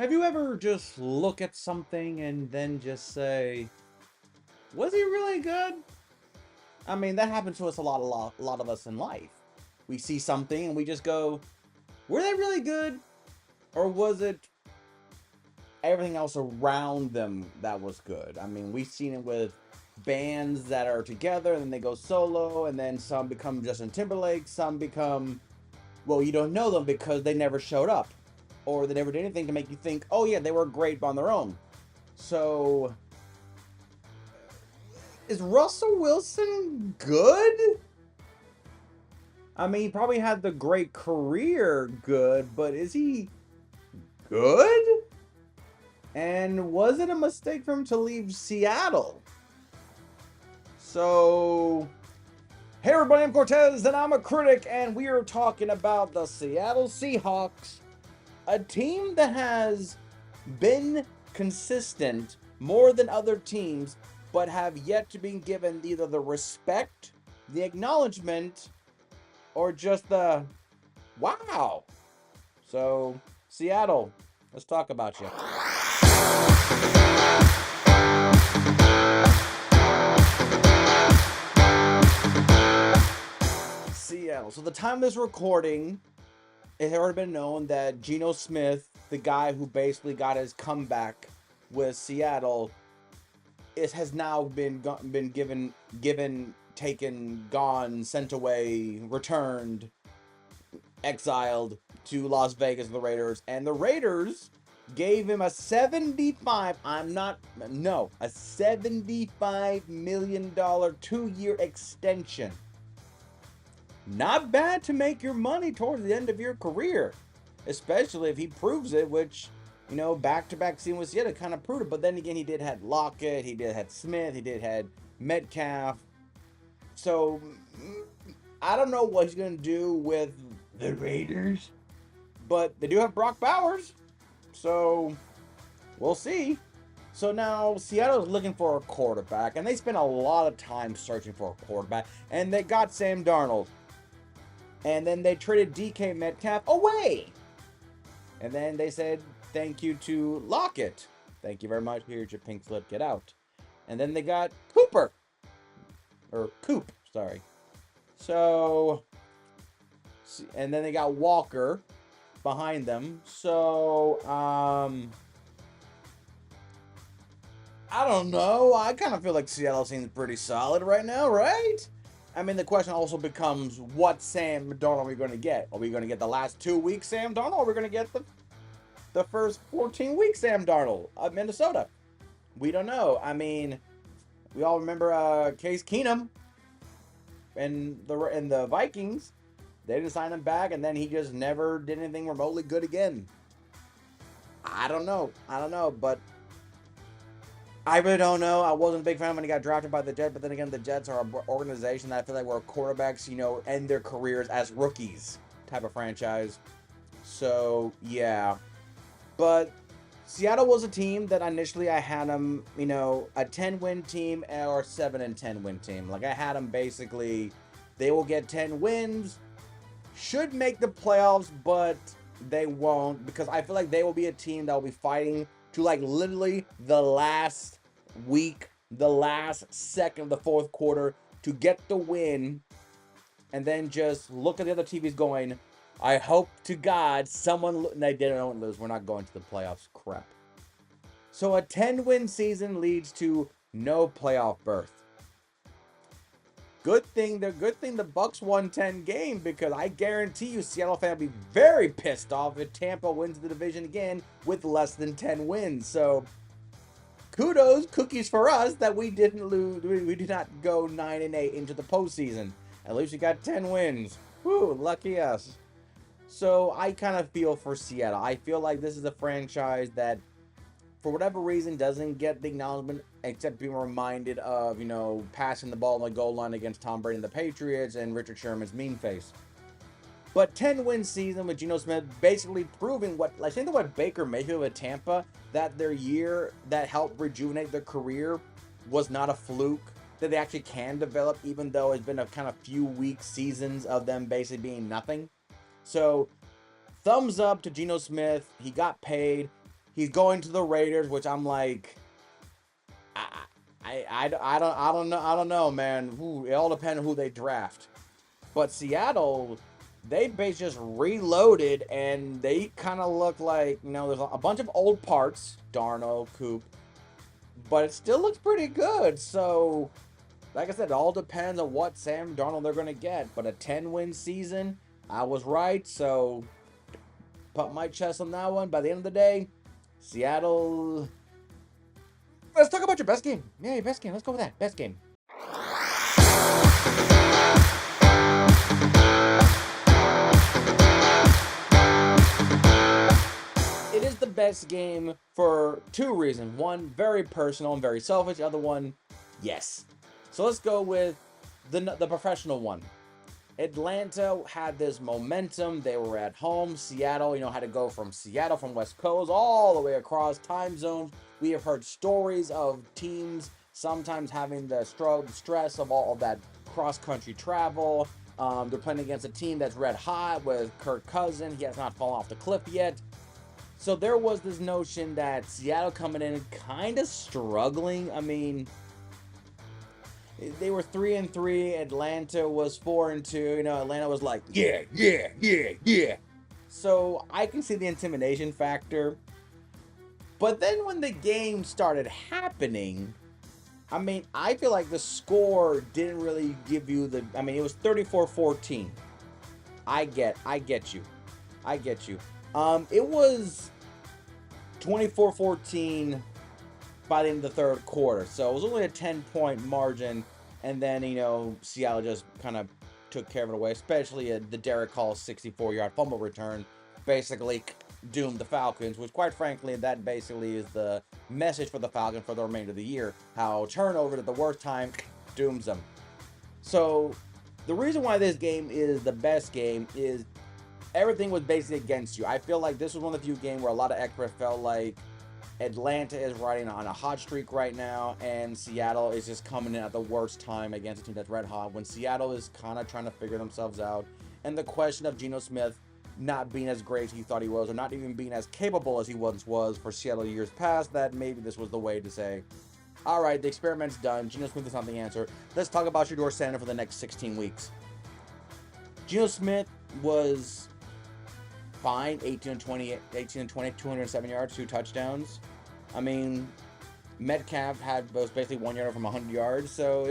Have you ever just look at something and then just say, was he really good? I mean, that happens to us a lot of us in life. We see something and we just go, were they really good? Or was it everything else around them that was good? I mean, we've seen it with bands that are together and then they go solo, and then some become Justin Timberlake, some become, well, you don't know them because they never showed up or they never did anything to make you think, oh yeah, they were great on their own. So, is Russell Wilson good? I mean, he probably had the great career good, but is he good? And was it a mistake for him to leave Seattle? So, hey everybody, I'm Cortez, and I'm a critic, and we are talking about the Seattle Seahawks, a team that has been consistent more than other teams, but have yet to be given either the respect, the acknowledgement, or just the wow. So, Seattle, let's talk about you. Seattle. So, the time of this recording, it had already been known that Geno Smith, the guy who basically got his comeback with Seattle, has now been taken, gone, sent away, returned, exiled to Las Vegas, the Raiders, and the Raiders gave him a $75 million 2-year extension. Not bad to make your money towards the end of your career, especially if he proves it, which, back-to-back season with Seattle kind of proved it. But then again, he did had Lockett, he did had Smith, he did had Metcalf. So, I don't know what he's going to do with the Raiders, but they do have Brock Bowers, so we'll see. So now Seattle's looking for a quarterback, and they spent a lot of time searching for a quarterback, and they got Sam Darnold. And then they traded DK Metcalf away. And then they said thank you to Lockett. Thank you very much. Here's your pink slip. Get out. And then they got Cooper. Or Coop, sorry. So, and then they got Walker behind them. So, I don't know. I kind of feel like Seattle seems pretty solid right now, right? I mean, the question also becomes, what Sam Darnold are we going to get? Are we going to get the last 2 weeks Sam Darnold, or are we going to get the first 14 weeks Sam Darnold of Minnesota? We don't know. I mean, we all remember Case Keenum and the Vikings. They didn't sign him back, and then he just never did anything remotely good again. I don't know, but I really don't know. I wasn't a big fan when he got drafted by the Jets, but then again, the Jets are an organization that I feel like where quarterbacks, end their careers as rookies type of franchise. So, yeah. But Seattle was a team that initially I had them, a 10-win team or 7-10 win team. Like, I had them basically, they will get 10 wins, should make the playoffs, but they won't, because I feel like they will be a team that will be fighting to, like, literally the last week, the last second of the fourth quarter to get the win, and then just look at the other TVs going, I hope to God someone, they didn't lose, we're not going to the playoffs, crap. So a 10-win season leads to no playoff berth. Good thing the Bucks won 10 games, because I guarantee you Seattle fan will be very pissed off if Tampa wins the division again with less than 10 wins. So kudos, cookies for us that we didn't lose. We did not go 9-8 into the postseason. At least we got 10 wins. Woo, lucky us. So I kind of feel for Seattle. I feel like this is a franchise that, for whatever reason, doesn't get the acknowledgement, except being reminded of, passing the ball on the goal line against Tom Brady and the Patriots and Richard Sherman's mean face. But 10-win season with Geno Smith basically proving what Baker Mayfield with Tampa, that their year that helped rejuvenate their career was not a fluke, that they actually can develop, even though it's been a kind of few weak seasons of them basically being nothing. So, thumbs up to Geno Smith. He got paid. He's going to the Raiders, which I'm like, I, I don't know, man. It all depends on who they draft. But Seattle, they basically just reloaded, and they kind of look like, there's a bunch of old parts, Darno, Coop, but it still looks pretty good. So, like I said, it all depends on what Sam Darnold they're going to get. But a 10-win season, I was right. So, put my chest on that one. By the end of the day, Seattle. Let's talk about your best game. Yeah, your best game. Let's go with that. Best game. It is the best game for two reasons. One, very personal and very selfish. The other one, yes. So let's go with the professional one. Atlanta had this momentum. They were at home. Seattle, had to go from Seattle, from West Coast, all the way across time zones. We have heard stories of teams sometimes having the stress of all of that cross-country travel. They're playing against a team that's red hot with Kirk Cousins. He has not fallen off the cliff yet. So there was this notion that Seattle coming in kind of struggling. I mean, they were 3-3. Atlanta was 4-2. Atlanta was like, yeah, yeah, yeah, yeah. So I can see the intimidation factor. But then when the game started happening, I mean, I feel like the score didn't really give you the. I mean, it was 34-14. I get you. It was 24-14 by the end of the third quarter. So it was only a 10-point margin. And then, Seattle just kind of took care of it away, especially the Derek Hall 64-yard fumble return basically doomed the Falcons, which quite frankly, that basically is the message for the Falcons for the remainder of the year. How turnover at the worst time dooms them. So the reason why this game is the best game is everything was basically against you. I feel like this was one of the few games where a lot of experts felt like Atlanta is riding on a hot streak right now, and Seattle is just coming in at the worst time against a team that's red hot, when Seattle is kind of trying to figure themselves out. And the question of Geno Smith not being as great as he thought he was, or not even being as capable as he once was for Seattle years past, that maybe this was the way to say, all right, the experiment's done. Geno Smith is not the answer. Let's talk about Shedeur Sanders for the next 16 weeks. Geno Smith was fine, 18-20, 207 yards, 2 touchdowns. I mean, Metcalf was basically 1 yard from 100 yards, so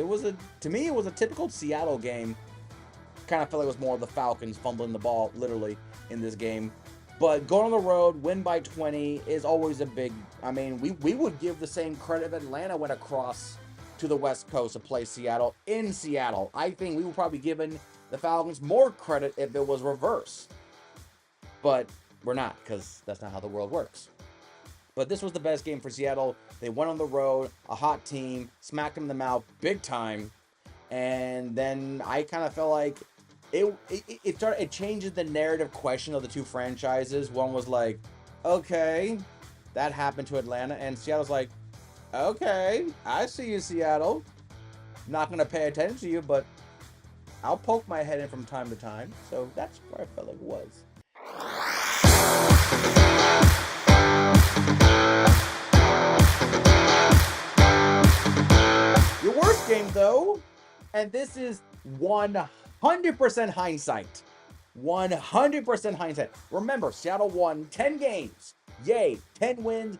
to me, it was a typical Seattle game. Kind of felt like it was more of the Falcons fumbling the ball, literally, in this game. But going on the road, win by 20 is always a big. I mean, we would give the same credit if Atlanta went across to the West Coast to play Seattle in Seattle. I think we would probably given the Falcons more credit if it was reverse. But we're not, because that's not how the world works. But this was the best game for Seattle. They went on the road, a hot team, smacked them in the mouth big time. And then I kind of felt like it changes the narrative question of the two franchises. One was like, okay, that happened to Atlanta. And Seattle's like, okay, I see you, Seattle. Not going to pay attention to you, but I'll poke my head in from time to time. So that's where I felt like it was. Your worst game, though, and this is 100% hindsight. 100% hindsight. Remember, Seattle won 10 games. Yay, 10 wins.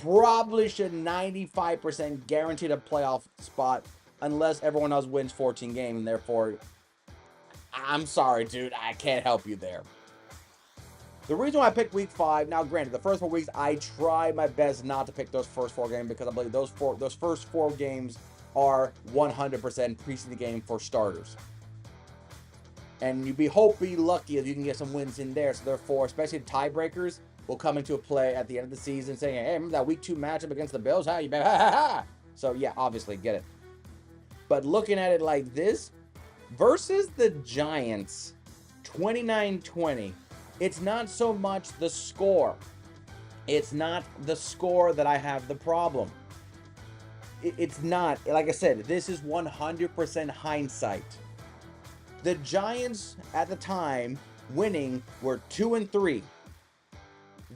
Probably should 95% guaranteed a playoff spot unless everyone else wins 14 games, and therefore, I'm sorry, dude, I can't help you there. The reason why I picked week 5, now granted, the first 4 weeks, I tried my best not to pick those first 4 games because I believe those first 4 games are 100% preseason game for starters. And you'd be lucky if you can get some wins in there. So therefore, especially the tiebreakers will come into play at the end of the season saying, hey, remember that week 2 matchup against the Bills? How you bet? Ha ha ha! So yeah, obviously, get it. But looking at it like this, versus the Giants, 29-20, it's not so much the score. It's not the score that I have the problem. It's not, like I said, this is 100% hindsight. The Giants at the time winning were 2-3.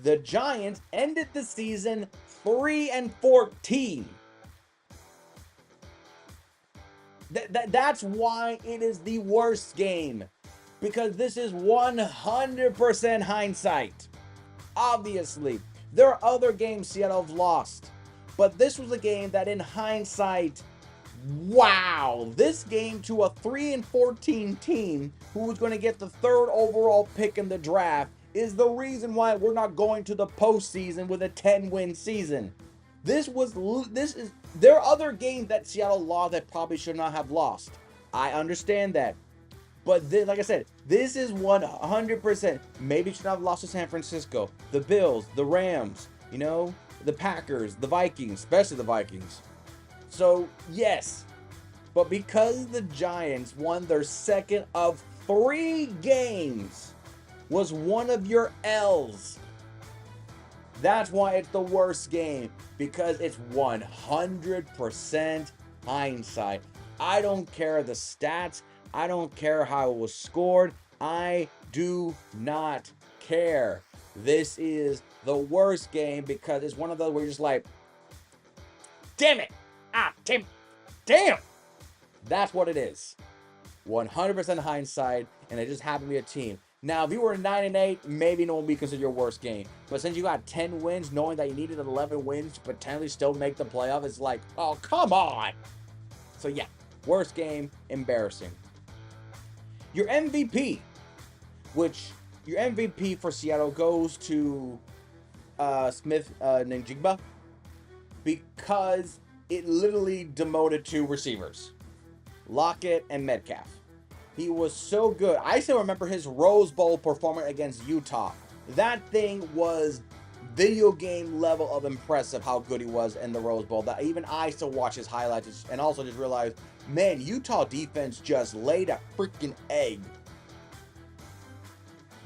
The Giants ended the season 3-14. That's why it is the worst game. Because this is 100% hindsight. Obviously, there are other games Seattle have lost. But this was a game that in hindsight, wow, this game to a 3-14 team who was going to get the 3rd overall pick in the draft is the reason why we're not going to the postseason with a 10-win season. This is there are other games that Seattle lost that probably should not have lost. I understand that. But this, like I said, this is 100%. Maybe should not have lost to San Francisco, the Bills, the Rams, the Packers, the Vikings, especially the Vikings. So, yes. But because the Giants won their 2nd of 3 games, was one of your L's. That's why it's the worst game. Because it's 100% hindsight. I don't care the stats. I don't care how it was scored. I do not care. This is the worst game because it's one of those where you're just like, damn it. Damn. That's what it is. 100% hindsight, and it just happened to be a team. Now, if you were 9-8, maybe no one would be considered your worst game. But since you got 10 wins, knowing that you needed 11 wins to potentially still make the playoff, it's like, oh, come on. So, yeah, worst game, embarrassing. Your MVP, your MVP for Seattle goes to Smith Njigba because it literally demoted 2 receivers, Lockett and Metcalf. He was so good. I still remember his Rose Bowl performance against Utah. That thing was video game level of impressive how good he was in the Rose Bowl. That even I still watch his highlights and also just realized, man, Utah defense just laid a freaking egg.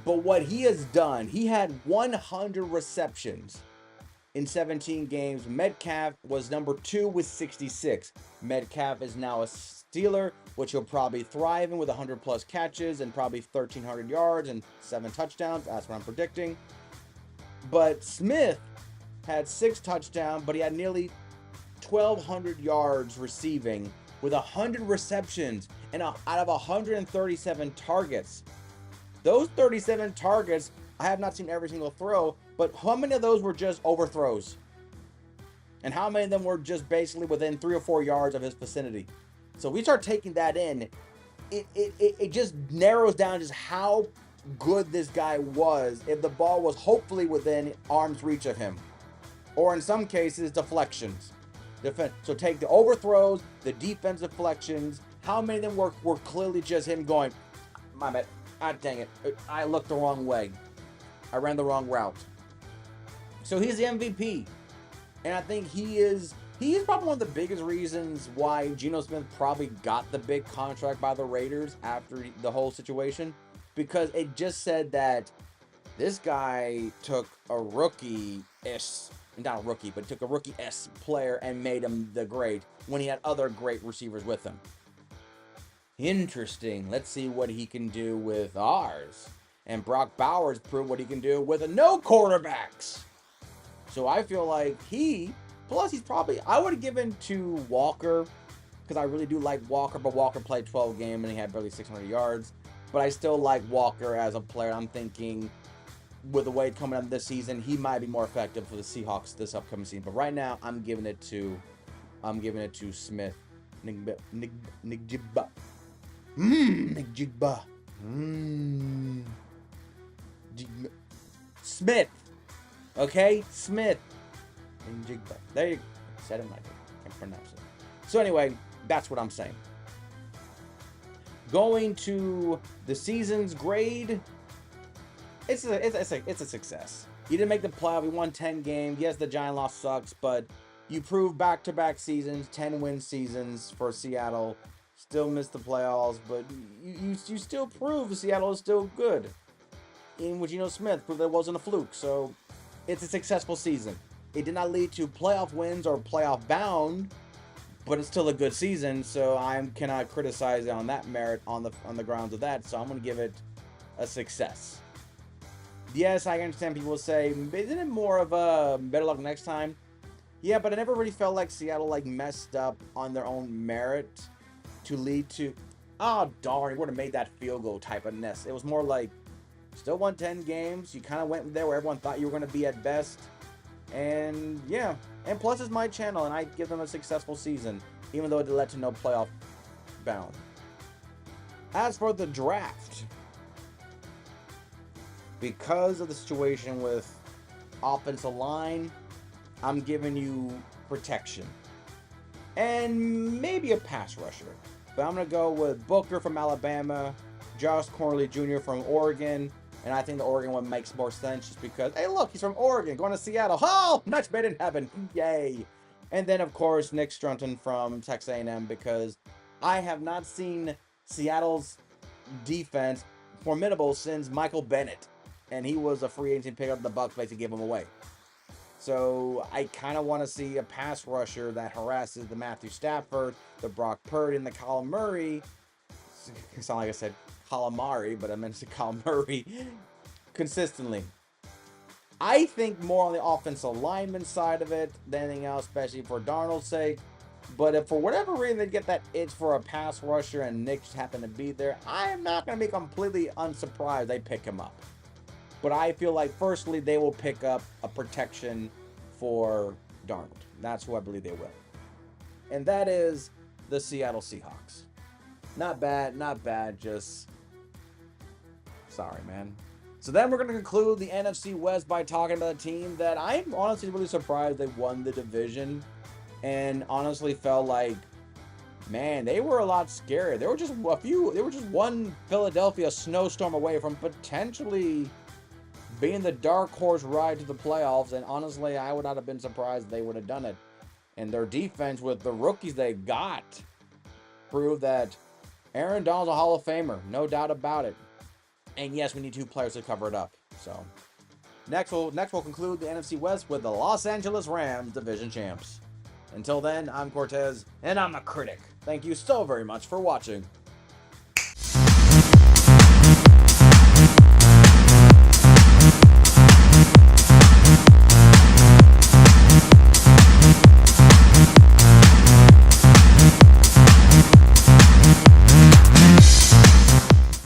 But what he has done, he had 100 receptions in 17 games. Metcalf was number 2 with 66. Metcalf is now a Steeler, which he'll probably thrive in with 100 plus catches and probably 1,300 yards and 7 touchdowns. That's what I'm predicting. But Smith had 6 touchdowns, but he had nearly 1,200 yards receiving with 100 receptions and out of 137 targets. Those 37 targets, I have not seen every single throw, but how many of those were just overthrows? And how many of them were just basically within 3 or 4 yards of his vicinity? So we start taking that in, it just narrows down just how good this guy was if the ball was hopefully within arm's reach of him. Or in some cases, deflections. So take the overthrows, the defensive deflections, how many of them were clearly just him going, my bad, dang it, I looked the wrong way. I ran the wrong route. So he's the MVP. And I think he is probably one of the biggest reasons why Geno Smith probably got the big contract by the Raiders after the whole situation. Because it just said that this guy took a rookie-ish, not a rookie, but took a rookie-ish player and made him the great when he had other great receivers with him. Interesting. Let's see what he can do with ours. And Brock Bowers proved what he can do with no quarterbacks. So I feel like plus he's probably, I would have given to Walker, because I really do like Walker, but Walker played 12 games and he had barely 600 yards. But I still like Walker as a player. I'm thinking with the way it's coming up this season, he might be more effective for the Seahawks this upcoming season. But right now, I'm giving it to Smith. Njigba. Njigba. Smith. Okay? Smith. Njigba. There you go. I said it like I can pronounce it. So anyway, that's what I'm saying. Going to the season's grade, it's a success. You didn't make the playoff. You won 10 games. Yes, the Giant loss sucks, but you proved back-to-back seasons, 10-win seasons for Seattle. Still missed the playoffs, but you still prove Seattle is still good. In which Geno Smith proved that it wasn't a fluke. So it's a successful season. It did not lead to playoff wins or playoff bound, but it's still a good season, so I cannot criticize it on that merit on the grounds of that. So I'm going to give it a success. Yes, I understand people say, isn't it more of a better luck next time? Yeah, but I never really felt like Seattle like messed up on their own merit to lead to, oh darn, he would have made that field goal type of ness. It was more like still won 10 games. You kind of went there where everyone thought you were going to be at best. And yeah, and plus it's my channel and I give them a successful season, even though it led to no playoff bound. As for the draft, because of the situation with offensive line, I'm giving you protection and maybe a pass rusher. But I'm going to go with Booker from Alabama, Josh Corley Jr. from Oregon, and I think the Oregon one makes more sense just because, hey, look, he's from Oregon, going to Seattle. Oh, match made in heaven. Yay. And then, of course, Nick Strunton from Texas A&M, because I have not seen Seattle's defense formidable since Michael Bennett. And he was a free agent pick up. The Bucs basically gave him away. So I kind of want to see a pass rusher that harasses the Matthew Stafford, the Brock Purdy, and the Kyler Murray. It sounded like I said calamari, but I meant to Kyler Murray consistently. I think more on the offensive lineman side of it than anything else, especially for Darnold's sake. But if for whatever reason they get that itch for a pass rusher and Nick just happened to be there, I am not going to be completely unsurprised they pick him up. But I feel like, firstly, they will pick up a protection for Darnold. That's who I believe they will. And that is the Seattle Seahawks. Not bad, not bad, just sorry, man. So then we're going to conclude the NFC West by talking about a team that I'm honestly really surprised they won the division. And honestly felt like, man, they were a lot scary. They were just one Philadelphia snowstorm away from potentially being the dark horse ride to the playoffs, and honestly, I would not have been surprised if they would have done it. And their defense with the rookies they got proved that Aaron Donald's a Hall of Famer, no doubt about it. And yes, we need 2 players to cover it up. So next we'll conclude the NFC West with the Los Angeles Rams division champs. Until then, I'm Cortez, and I'm a critic. Thank you so very much for watching.